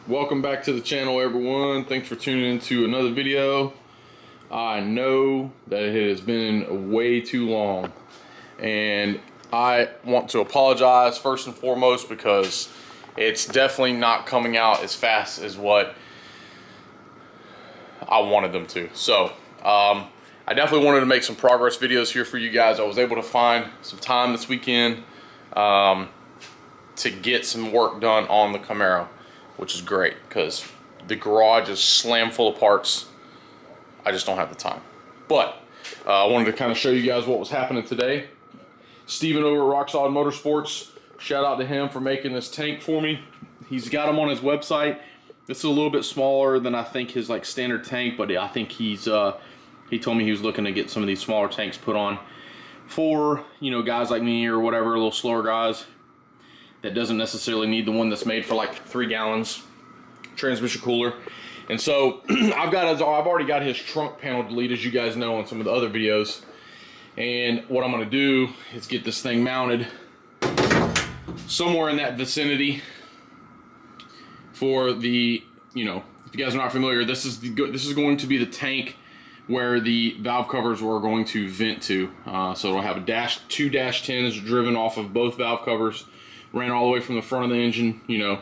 Welcome back to the channel, everyone. Thanks for tuning into another video. I know that it has been way too long, and I want to apologize first and foremost because it's definitely not coming out as fast as what I wanted them to. So I definitely wanted to make some progress videos here for you guys. I was able to find some time this weekend to get some work done on the Camaro, which is great because the garage is slammed full of parts. I just don't have the time. But I wanted to kind of show you guys what was happening today. Steven over at Rock Solid Motorsports, shout out to him for making this tank for me. He's got them on his website. This is a little bit smaller than I think his like standard tank, but I think he told me he was looking to get some of these smaller tanks put on for, you know, guys like me or whatever, a little slower guys that doesn't necessarily need the one that's made for like 3 gallons transmission cooler. And so I've already got his trunk panel deleted, as you guys know, on some of the other videos. And what I'm gonna do is get this thing mounted somewhere in that vicinity for the, you know, if you guys are not familiar, this is going to be the tank where the valve covers are going to vent to. So it'll have two dash 10s driven off of both valve covers, ran all the way from the front of the engine, you know,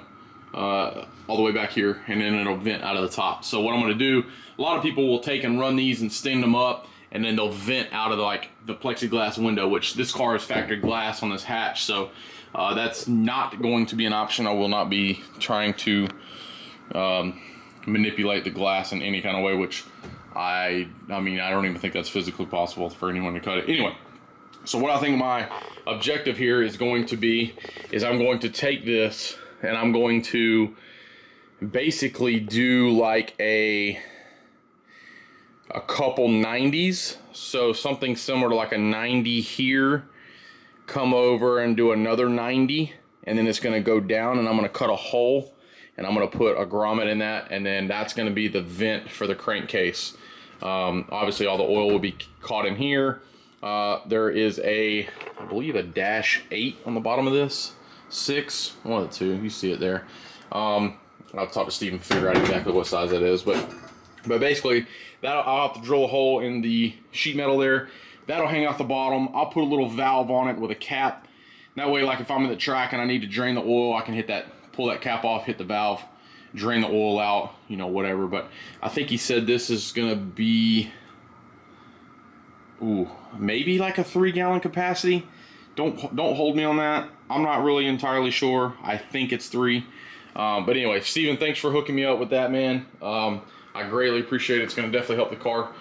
all the way back here, and then it'll vent out of the top. So what I'm gonna do, a lot of people will take and run these and stand them up, and then they'll vent out of the plexiglass window, which this car is factory glass on this hatch. So that's not going to be an option. I will not be trying to manipulate the glass in any kind of way, which I mean, I don't even think that's physically possible for anyone to cut it. Anyway, so what I think my objective here is going to be is I'm going to take this and I'm going to basically do like a couple 90s. So something similar to like a 90 here, come over and do another 90, and then it's gonna go down, and I'm gonna cut a hole and I'm gonna put a grommet in that, and then that's gonna be the vent for the crankcase. Obviously all the oil will be caught in here. There is I believe a dash 8 on the bottom of this. 6, one of the two, you see it there. I'll talk to Steven to figure out exactly what size that is, but basically I'll have to drill a hole in the sheet metal there. That'll hang off the bottom. I'll put a little valve on it with a cap. That way, like if I'm in the track and I need to drain the oil, I can pull that cap off, hit the valve, drain the oil out, you know, whatever. But I think he said this is gonna be, maybe like a 3-gallon capacity. Don't hold me on that. I'm not really entirely sure. I think it's 3. But anyway, Steven, thanks for hooking me up with that, man. I greatly appreciate it. It's going to definitely help the car.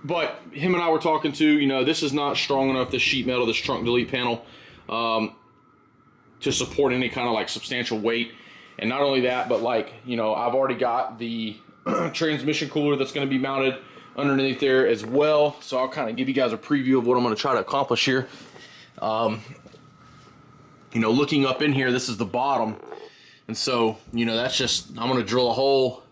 But him and I were talking to, you know, this is not strong enough, this sheet metal, this trunk delete panel, to support any kind of like substantial weight. And not only that, but like, you know, I've already got the transmission cooler that's going to be mounted underneath there as well. So I'll kind of give you guys a preview of what I'm going to try to accomplish here. You know, looking up in here, this is the bottom. And so, you know, that's just, I'm going to drill a hole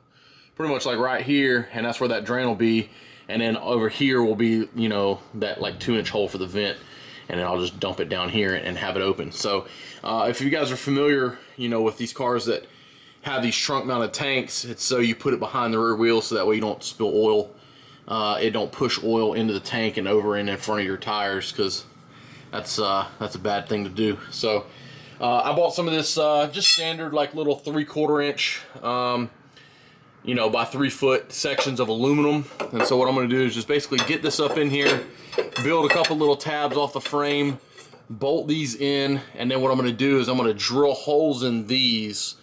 pretty much like right here, and that's where that drain will be. And then over here will be, you know, that like 2-inch hole for the vent. And then I'll just dump it down here and have it open. So if you guys are familiar, you know, with these cars that have these trunk mounted tanks, it's so you put it behind the rear wheel so that way you don't spill oil. It don't push oil into the tank and over and in front of your tires, because that's a bad thing to do. So I bought some of this just standard like little 3/4 inch you know, by 3 foot sections of aluminum. And so what I'm going to do is just basically get this up in here, build a couple little tabs off the frame, bolt these in, and then what I'm going to do is I'm going to drill holes in these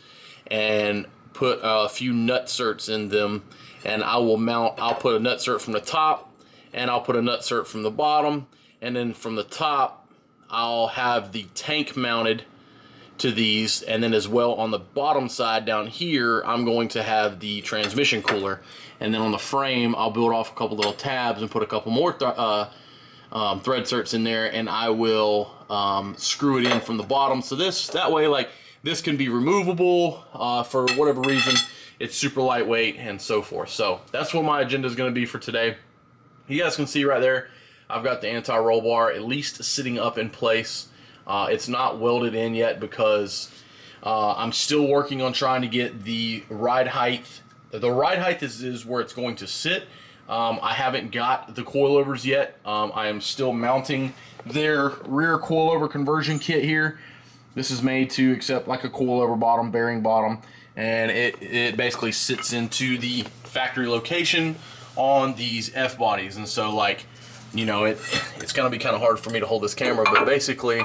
and put a few nutserts in them, and I'll put a nutsert from the top, and I'll put a nutsert from the bottom, and then from the top I'll have the tank mounted to these, and then as well on the bottom side down here I'm going to have the transmission cooler, and then on the frame I'll build off a couple little tabs and put a couple more thread certs in there, and I will screw it in from the bottom. So that way, like, this can be removable for whatever reason. It's super lightweight and so forth. So that's what my agenda is going to be for today. You guys can see right there, I've got the anti-roll bar at least sitting up in place. It's not welded in yet because I'm still working on trying to get the ride height. The ride height is where it's going to sit. I haven't got the coilovers yet. I am still mounting their rear coilover conversion kit here. This is made to accept like a coilover bottom, bearing bottom, and it basically sits into the factory location on these F bodies. And so, like, you know, it's gonna be kind of hard for me to hold this camera, but basically,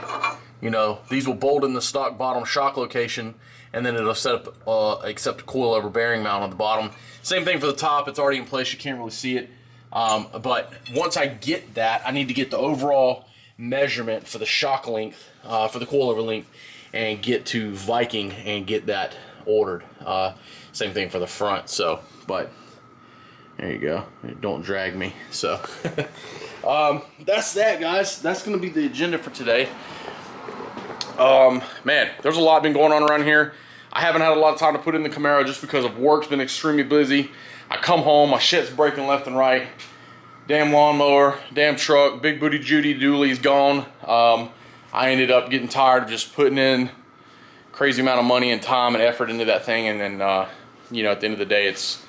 you know, these will bolt in the stock bottom shock location, and then it'll set up accept a coilover bearing mount on the bottom. Same thing for the top. It's already in place. You can't really see it. But once I get that, I need to get the overall measurement for the shock length, for the coilover length, and get to Viking and get that ordered. Same thing for the front. So, but there you go. Don't drag me. So, that's that, guys. That's going to be the agenda for today. Man, there's a lot been going on around here. I haven't had a lot of time to put in the Camaro just because of work's been extremely busy. I come home, my shit's breaking left and right. Damn lawnmower, damn truck, big booty Judy Dooley's gone. I ended up getting tired of just putting in crazy amount of money and time and effort into that thing, and then you know, at the end of the day, it's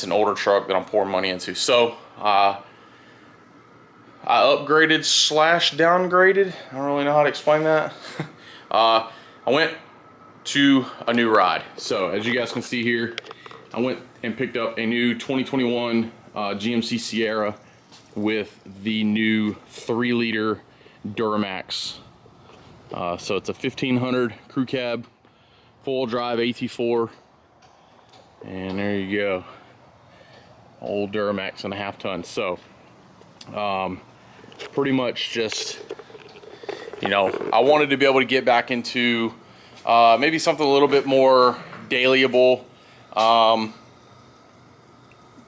an older truck that I'm pouring money into. So I upgraded / downgraded. I don't really know how to explain that. I went to a new ride. So as you guys can see here, I went and picked up a new 2021 GMC Sierra with the new 3-liter Duramax. So it's a 1500 crew cab, full drive AT4, and there you go, old Duramax and a half ton. So pretty much just, you know, I wanted to be able to get back into maybe something a little bit more dailyable,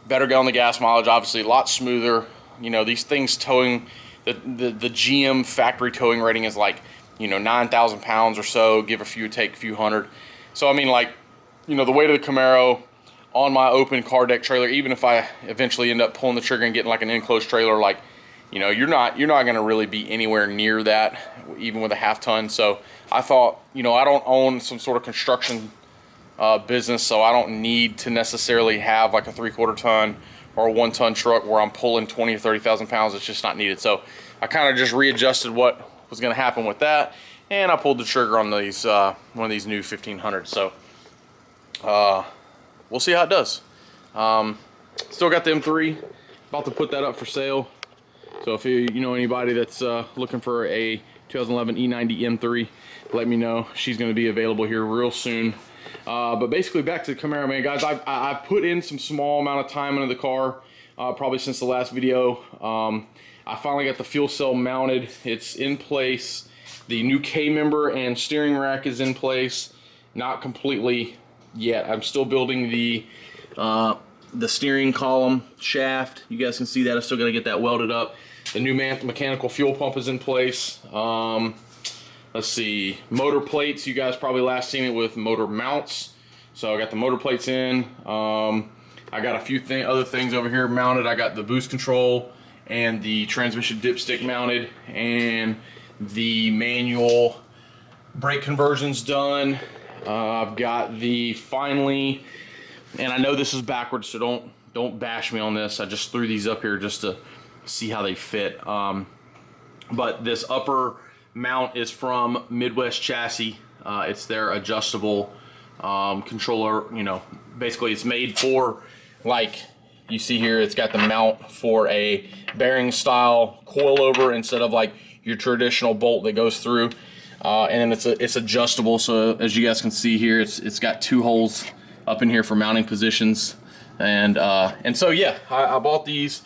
better get on the gas mileage, obviously a lot smoother. You know, these things towing, the GM factory towing rating is like, you know, 9,000 pounds or so, give a few, take a few hundred. So I mean, like, you know, the weight of the Camaro on my open car deck trailer, even if I eventually end up pulling the trigger and getting like an enclosed trailer, like, you know, you're not going to really be anywhere near that, even with a half ton. So I thought, you know, I don't own some sort of construction business, so I don't need to necessarily have like a 3/4 ton or a 1 ton truck where I'm pulling 20 or 30,000 pounds. It's just not needed. So I kind of just readjusted what was going to happen with that, and I pulled the trigger on these one of these new 1500s. So we'll see how it does. Still got the M3, about to put that up for sale. So if you know anybody that's looking for a 2011 E90 M3, let me know. She's going to be available here real soon. But basically, back to the Camaro, man, guys. I've put in some small amount of time into the car, probably since the last video. I finally got the fuel cell mounted. It's in place. The new K-member and steering rack is in place. Not completely yet. I'm still building the steering column shaft. You guys can see that. I'm still going to get that welded up. The new mechanical fuel pump is in place. Let's see, motor plates. You guys probably last seen it with motor mounts. So I got the motor plates in. I got a few other things over here mounted. I got the boost control and the transmission dipstick mounted, and the manual brake conversions done. I've got the finally, and I know this is backwards, so don't bash me on this. I just threw these up here just to see how they fit. But this upper mount is from Midwest Chassis. It's their adjustable controller. You know, basically it's made for, like you see here, it's got the mount for a bearing style coilover instead of like your traditional bolt that goes through. And then it's adjustable. So as you guys can see here, it's got 2 holes up in here for mounting positions. And so yeah, I bought these,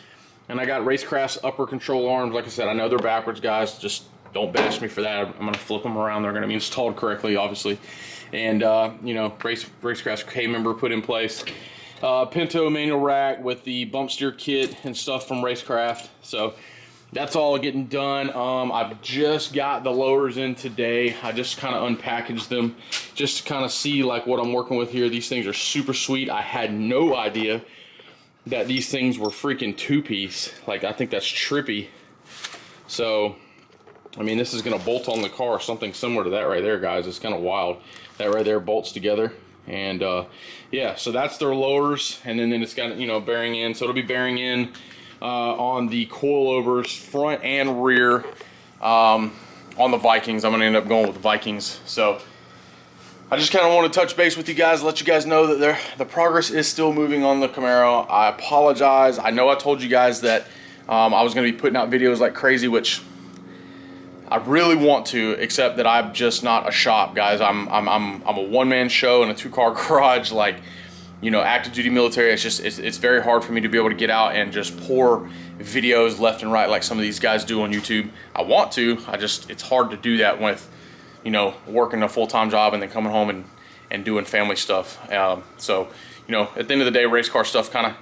and I got Racecraft's upper control arms. Like I said, I know they're backwards, guys. Just don't bash me for that. I'm gonna flip them around. They're gonna be installed correctly, obviously. And you know, Racecraft's K-member put in place. Pinto manual rack with the bump steer kit and stuff from Racecraft. So that's all getting done. I've just got the loaders in today. I just kind of unpackaged them just to kind of see like what I'm working with here. These things are super sweet. I had no idea that these things were freaking 2-piece. Like, I think that's trippy. So I mean, this is gonna bolt on the car, something similar to that right there, guys. It's kind of wild. That right there bolts together. And yeah, so that's their lowers, and then it's got, you know, bearing in. So it'll be bearing in on the coilovers front and rear on the Vikings. I'm gonna end up going with the Vikings. So I just kind of want to touch base with you guys, let you guys know that the progress is still moving on the Camaro. I apologize. I know I told you guys that I was going to be putting out videos like crazy, which I really want to, except that I'm just not a shop, guys. I'm a one-man show in a two-car garage, like, you know, active duty military. It's just it's very hard for me to be able to get out and just pour videos left and right like some of these guys do on YouTube. I want to, it's hard to do that with, you know, working a full-time job and then coming home and doing family stuff. So, you know, at the end of the day, race car stuff kind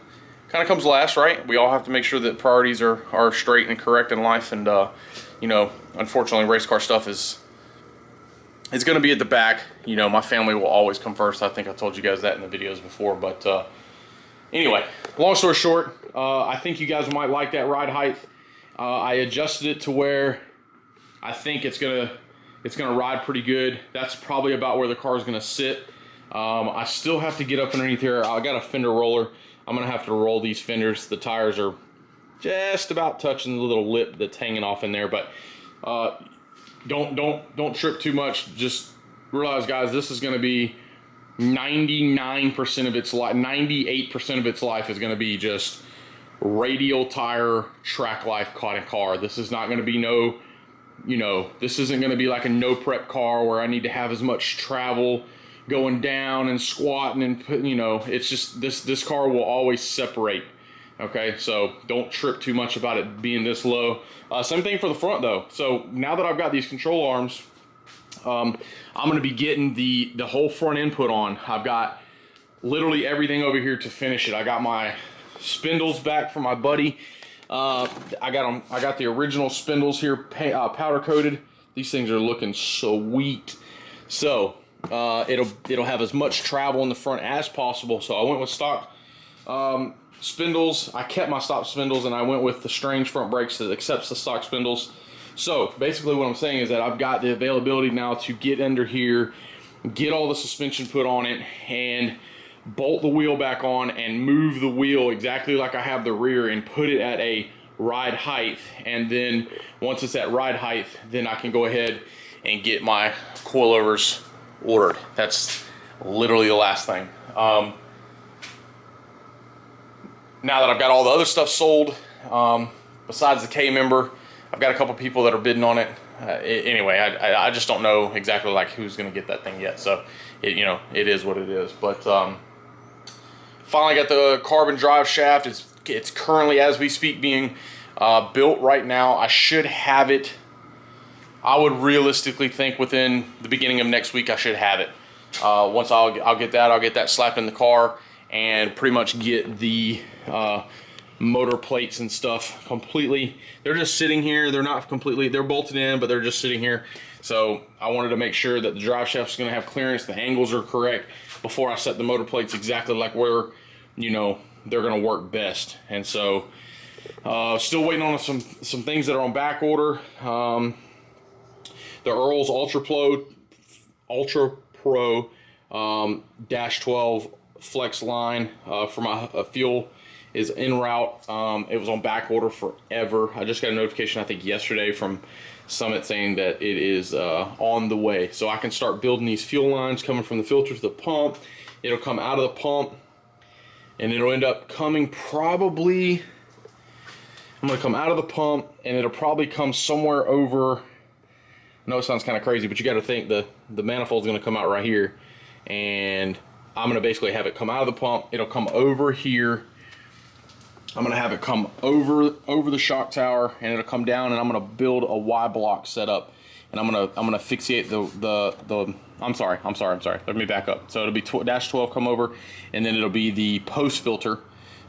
of comes last, right? We all have to make sure that priorities are straight and correct in life. And, you know, unfortunately, race car stuff is going to be at the back. You know, my family will always come first. I think I told you guys that in the videos before. But anyway, long story short, I think you guys might like that ride height. I adjusted it to where I think it's gonna ride pretty good. That's probably about where the car is gonna sit. I still have to get up underneath here. I got a fender roller. I'm gonna have to roll these fenders. The tires are just about touching the little lip that's hanging off in there, but don't trip too much. Just realize, guys, this is gonna be 99% of its life, 98% of its life is gonna be just radial tire track life caught in car. This is not gonna be no, you know, this isn't going to be like a no prep car where I need to have as much travel going down and squatting and put, you know, it's just this car will always separate. Okay, so don't trip too much about it being this low. Same thing for the front though. So now that I've got these control arms, I'm going to be getting the whole front input on. I've got literally everything over here to finish it. I got my spindles back from my buddy. I got the original spindles here, powder coated. These things are looking sweet. So it'll have as much travel in the front as possible. So I went with stock spindles. I kept my stock spindles, and I went with the Strange front brakes that accepts the stock spindles. So basically what I'm saying is that I've got the availability now to get under here, get all the suspension put on it, and bolt the wheel back on and move the wheel exactly like I have the rear and put it at a ride height. And then once it's at ride height, then I can go ahead and get my coilovers ordered. That's literally the last thing. Now that I've got all the other stuff sold, besides the K member, I've got a couple people that are bidding on it. Anyway, I just don't know exactly like who's going to get that thing yet. So you know, it is what it is. But finally got the carbon drive shaft. It's currently, as we speak, being built right now. I should have it, I would realistically think within the beginning of next week I should have it. Once I'll get that slapped in the car and pretty much get the motor plates and stuff completely. They're just sitting here. They're not completely, they're bolted in, but they're just sitting here. So I wanted to make sure that the drive shaft is going to have clearance, the angles are correct before I set the motor plates exactly like where, you know, they're going to work best. And so still waiting on some things that are on back order. The Earl's Ultra Pro Dash 12 flex line for my fuel is en route. It was on back order forever. I just got a notification, I think yesterday, from Summit saying that it is on the way. So I can start building these fuel lines coming from the filter to the pump. It'll come out of the pump and it'll end up coming probably, I'm gonna come out of the pump and it'll probably come somewhere over, I know it sounds kind of crazy, but you gotta think the manifold's gonna come out right here, and I'm gonna basically have it come out of the pump. It'll come over here. I'm gonna have it come over the shock tower, and it'll come down, and I'm gonna build a Y block setup, and I'm gonna asphyxiate the I'm sorry. Let me back up. So it'll be dash 12 come over, and then it'll be the post filter,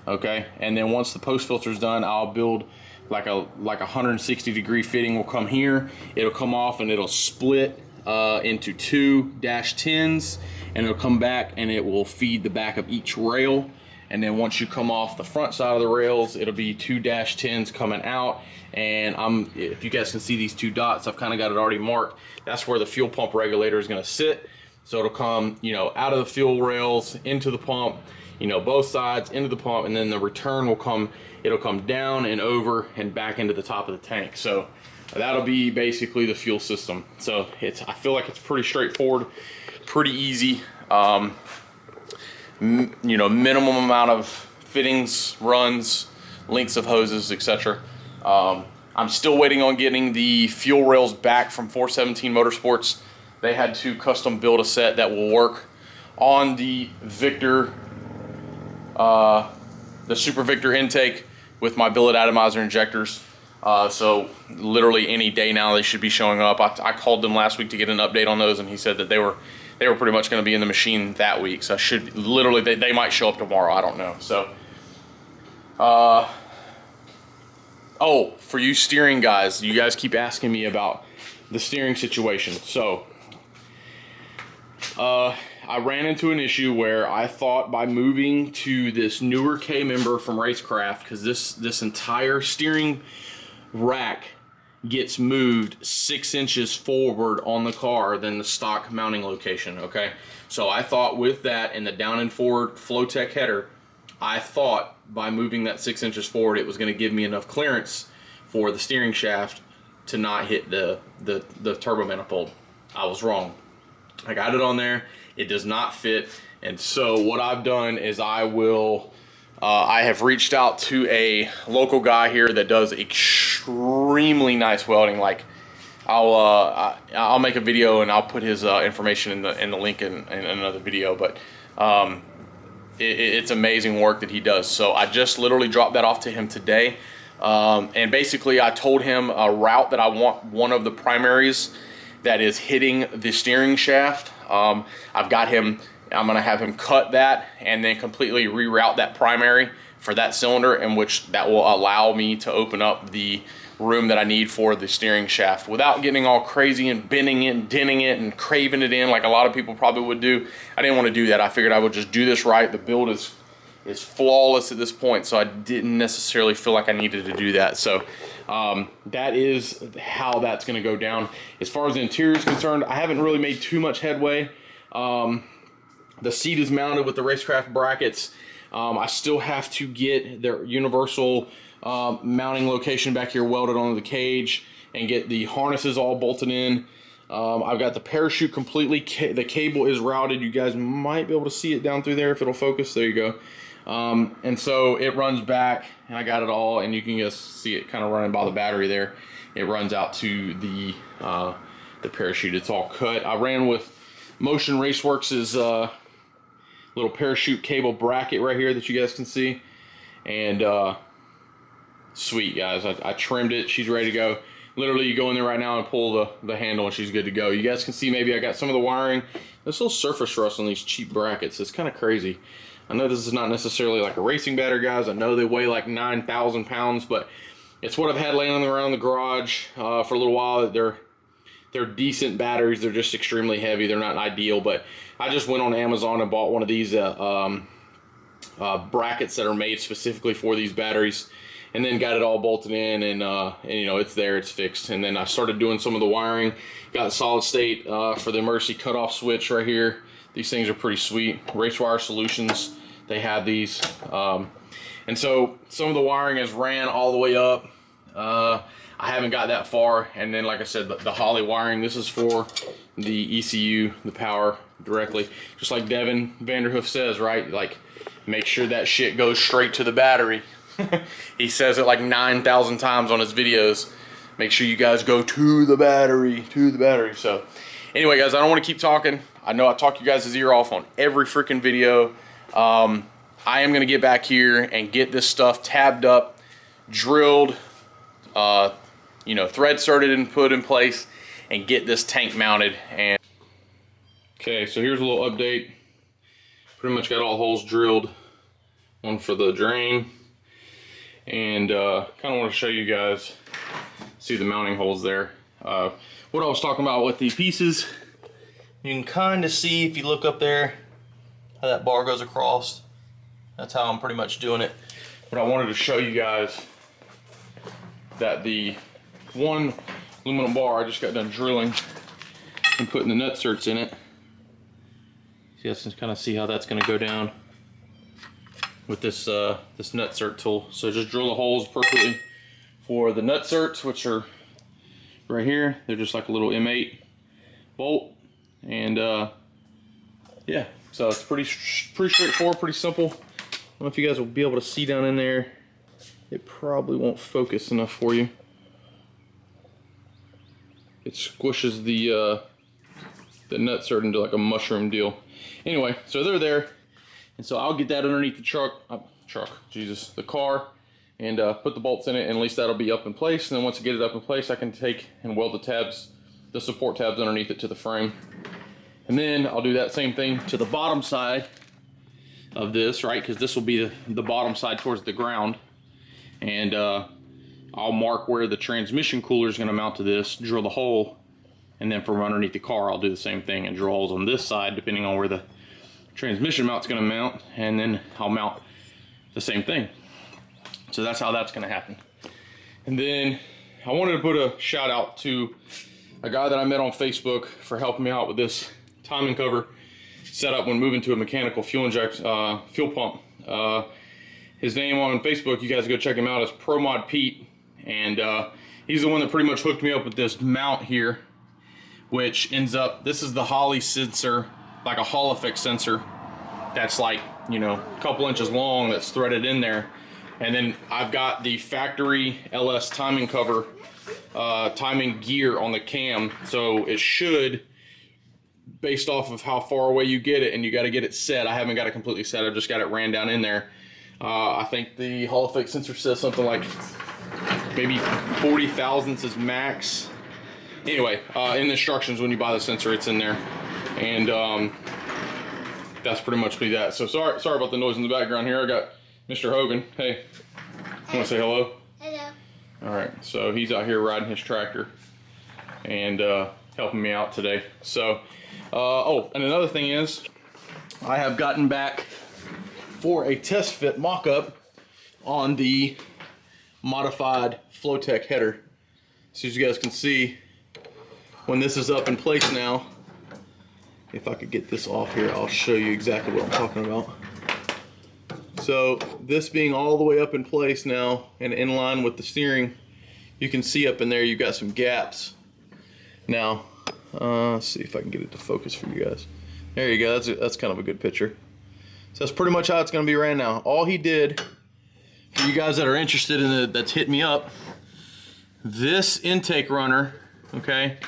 okay? And then once the post filter is done, I'll build like a 160-degree fitting will come here. It'll come off and it'll split into two dash 10s, and it'll come back and it will feed the back of each rail. And then once you come off the front side of the rails, it'll be two dash 10s coming out. And if you guys can see these two dots, I've kind of got it already marked. That's where the fuel pump regulator is going to sit. So it'll come, you know, out of the fuel rails into the pump, you know, both sides into the pump, and then the return will come, it'll come down and over and back into the top of the tank. So that'll be basically the fuel system. So I feel like it's pretty straightforward, pretty easy. You know, minimum amount of fittings, runs, lengths of hoses, etc. I'm still waiting on getting the fuel rails back from 417 Motorsports. They had to custom build a set that will work on the Victor, the Super Victor intake with my billet atomizer injectors. So literally any day now they should be showing up. I called them last week to get an update on those, and he said that they were pretty much going to be in the machine that week. So I should literally, they might show up tomorrow. I don't know. So, oh, for you steering guys, you guys keep asking me about the steering situation. So, I ran into an issue where I thought by moving to this newer K member from Racecraft, because this entire steering rack gets moved 6 inches forward on the car than the stock mounting location, okay? So I thought with that and the down and forward Flowtech header, I thought by moving that 6 inches forward, it was gonna give me enough clearance for the steering shaft to not hit the turbo manifold. I was wrong. I got it on there, it does not fit, and so what I've done is I have reached out to a local guy here that does extremely nice welding. Like, I'll make a video and I'll put his information in the link in another video, but it's amazing work that he does. So I just literally dropped that off to him today, and basically I told him a route that I want one of the primaries that is hitting the steering shaft. I've got him, I'm gonna have him cut that and then completely reroute that primary for that cylinder, in which that will allow me to open up the room that I need for the steering shaft without getting all crazy and bending it and denting it and craving it in like a lot of people probably would do. I didn't want to do that. I figured I would just do this right. The build is flawless at this point, so I didn't necessarily feel like I needed to do that. So that is how that's going to go down. As far as the interior is concerned, I haven't really made too much headway. The seat is mounted with the Racecraft brackets. I still have to get their universal mounting location back here welded onto the cage and get the harnesses all bolted in. I've got the parachute completely, the cable is routed. You guys might be able to see it down through there if it'll focus. There you go. And so it runs back, and I got it all, and you can just see it kind of running by the battery there. It runs out to the parachute. It's all cut. I ran with Motion Raceworks' little parachute cable bracket right here that you guys can see, and sweet guys, I trimmed it. She's ready to go. Literally, you go in there right now and pull the handle and she's good to go. You guys can see maybe I got some of the wiring. There's little surface rust on these cheap brackets. It's kind of crazy. I know this is not necessarily like a racing battery, guys. I know they weigh like 9,000 pounds, but it's what I've had laying around the garage for a little while. They're decent batteries. They're just extremely heavy. They're not ideal, but I just went on Amazon and bought one of these brackets that are made specifically for these batteries, and then got it all bolted in, and you know, it's there, it's fixed. And then I started doing some of the wiring. Got a solid state for the Mercy cutoff switch right here. These things are pretty sweet. RaceWire Solutions, they have these. And so some of the wiring has ran all the way up. I haven't got that far. And then, like I said, the Holley wiring, this is for the ECU, the power directly. Just like Devin Vanderhoof says, right? Like, make sure that shit goes straight to the battery. He says it like 9,000 times on his videos. Make sure you guys go to the battery, So anyway, guys, I don't want to keep talking. I know I talk you guys' ear off on every freaking video. I am going to get back here and get this stuff tabbed up, drilled, you know, thread started and put in place, and get this tank mounted. And okay, so here's a little update. Pretty much got all holes drilled. One for the drain. And kind of want to show you guys, see the mounting holes there. What I was talking about with the pieces, you can kind of see if you look up there how that bar goes across. That's how I'm pretty much doing it. But I wanted to show you guys that the one aluminum bar I just got done drilling and putting the nut certs in it. you guys can kind of see how that's going to go down with this this nutsert tool. So just drill the holes perfectly for the nutserts, which are right here. They're just like a little M8 bolt, and yeah, so it's pretty straightforward, pretty simple. I don't know if you guys will be able to see down in there. It probably won't focus enough for you. It squishes the nutsert into like a mushroom deal. Anyway, so they're there, and so I'll get that underneath the the car, and put the bolts in it, and at least that'll be up in place. And then once I get it up in place, I can take and weld the tabs, the support tabs underneath it to the frame. And then I'll do that same thing to the bottom side of this, right? Because this will be the bottom side towards the ground. And I'll mark where the transmission cooler is going to mount to this, drill the hole, and then from underneath the car I'll do the same thing and drill holes on this side depending on where the transmission mount's going to mount, and then I'll mount the same thing. So that's how that's going to happen. And then I wanted to put a shout out to a guy that I met on Facebook for helping me out with this timing cover setup when moving to a mechanical fuel pump. His name on Facebook, you guys go check him out, is ProMod Pete, and he's the one that pretty much hooked me up with this mount here, which ends up, this is the Holley sensor, like a Hall effect sensor that's like, you know, a couple inches long, that's threaded in there. And then I've got the factory LS timing cover, timing gear on the cam, so it should, based off of how far away you get it, and you got to get it set. I haven't got it completely set, I've just got it ran down in there. I think the Hall effect sensor says something like maybe 40 thousandths is max. Anyway, in the instructions when you buy the sensor, it's in there, and that's pretty much be that. So sorry about the noise in the background here. I got Mr. Hogan. Hey, you want to say hello? Hello. All right, so he's out here riding his tractor and helping me out today. So, oh, and another thing is, I have gotten back for a test fit mock-up on the modified Flowtech header. So as you guys can see, when this is up in place now, if I could get this off here, I'll show you exactly what I'm talking about. So this being all the way up in place now and in line with the steering, you can see up in there you've got some gaps. Now, let's see if I can get it to focus for you guys. There you go, that's kind of a good picture. So that's pretty much how it's going to be ran now. All he did, for you guys that are interested in it, that's hit me up, this intake runner, okay,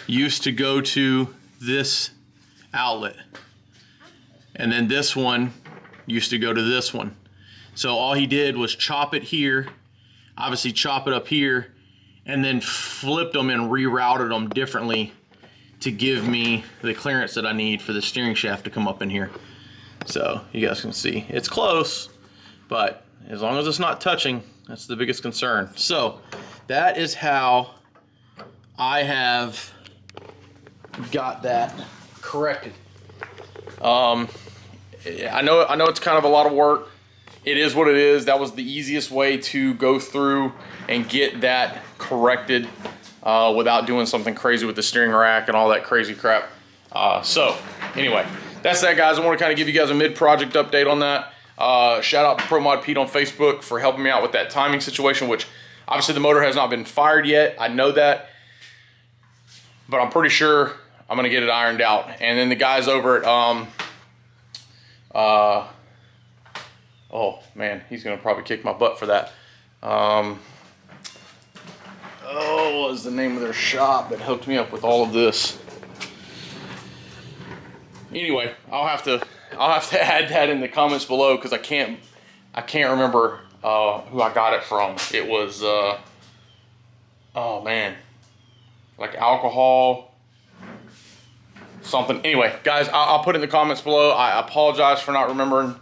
used to go to this outlet. And then this one used to go to this one. So all he did was chop it here, obviously chop it up here, and then flipped them and rerouted them differently to give me the clearance that I need for the steering shaft to come up in here. So you guys can see it's close, but as long as it's not touching, that's the biggest concern. So that is how I have got that corrected. I know it's kind of a lot of work. It is what it is. That was the easiest way to go through and get that corrected without doing something crazy with the steering rack and all that crazy crap. So anyway, that's that, guys. I want to kind of give you guys a mid-project update on that. Shout out to ProMod Pete on Facebook for helping me out with that timing situation, which obviously the motor has not been fired yet. I know that, but I'm pretty sure I'm going to get it ironed out. And then the guys over at, oh man, he's going to probably kick my butt for that. Oh, what was the name of their shop that hooked me up with all of this? Anyway, I'll have to add that in the comments below, because I can't remember who I got it from. It was oh man, like alcohol something. Anyway, guys, I'll put it in the comments below. I apologize for not remembering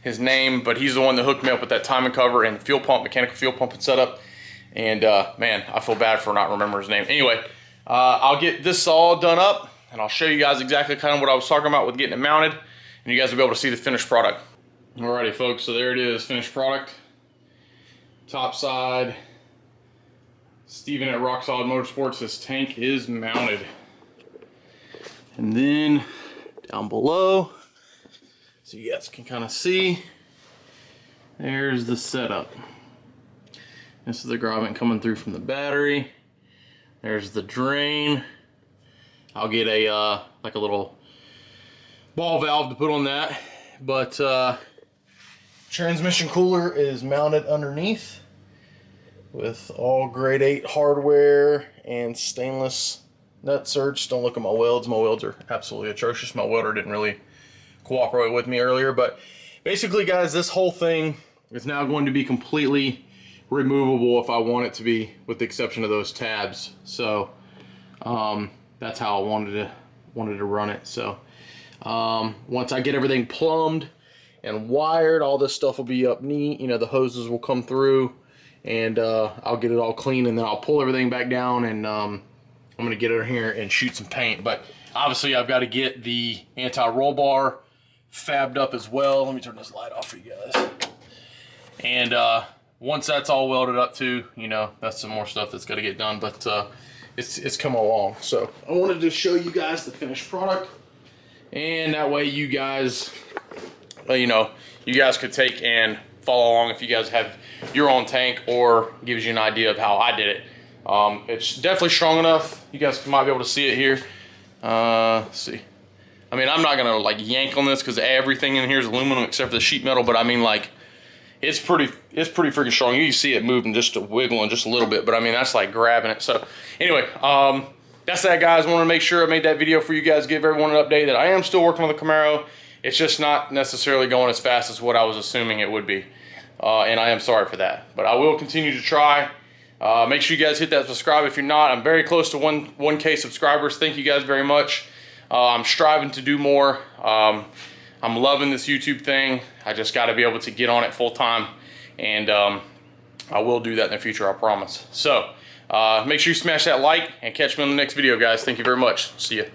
his name, but he's the one that hooked me up with that timing cover and fuel pump, mechanical fuel pump and setup. And man, I feel bad for not remembering his name. Anyway, I'll get this all done up, and I'll show you guys exactly kind of what I was talking about with getting it mounted, and you guys will be able to see the finished product. Alrighty folks, so there it is, finished product. Top side, Steven at Rock Solid Motorsports, this tank is mounted. And then down below, so you guys can kind of see. There's the setup. This is the grommet coming through from the battery. There's the drain. I'll get a like a little ball valve to put on that, but transmission cooler is mounted underneath with all grade 8 hardware and stainless nut certs. Don't look at my welds. My welds are absolutely atrocious. My welder didn't really cooperate with me earlier, but basically, guys, this whole thing is now going to be completely removable if I want it to be, with the exception of those tabs. So that's how I wanted to run it. So once I get everything plumbed and wired, all this stuff will be up neat. You know, the hoses will come through, and I'll get it all clean, and then I'll pull everything back down, and I'm gonna get it in here and shoot some paint. But obviously I've got to get the anti-roll bar fabbed up as well. Let me turn this light off for you guys. And once that's all welded up too, you know, that's some more stuff that's got to get done, but it's come along. So I wanted to show you guys the finished product, and that way you guys, you know, you guys could take and follow along if you guys have your own tank, or gives you an idea of how I did it. It's definitely strong enough. You guys might be able to see it here. Let's see. I mean, I'm not gonna like yank on this because everything in here is aluminum except for the sheet metal, but I mean, like, it's pretty freaking strong. You can see it moving, just wiggling just a little bit, but I mean, that's like grabbing it. So anyway, that's that, guys. I want to make sure I made that video for you guys, give everyone an update that I am still working on the Camaro. It's just not necessarily going as fast as what I was assuming it would be, and I am sorry for that, but I will continue to try. Make sure you guys hit that subscribe if you're not. I'm very close to 1K subscribers. Thank you guys very much. I'm striving to do more. I'm loving this YouTube thing. I just got to be able to get on it full time, and I will do that in the future, I promise. So make sure you smash that like, and catch me on the next video, guys. Thank you very much. See ya.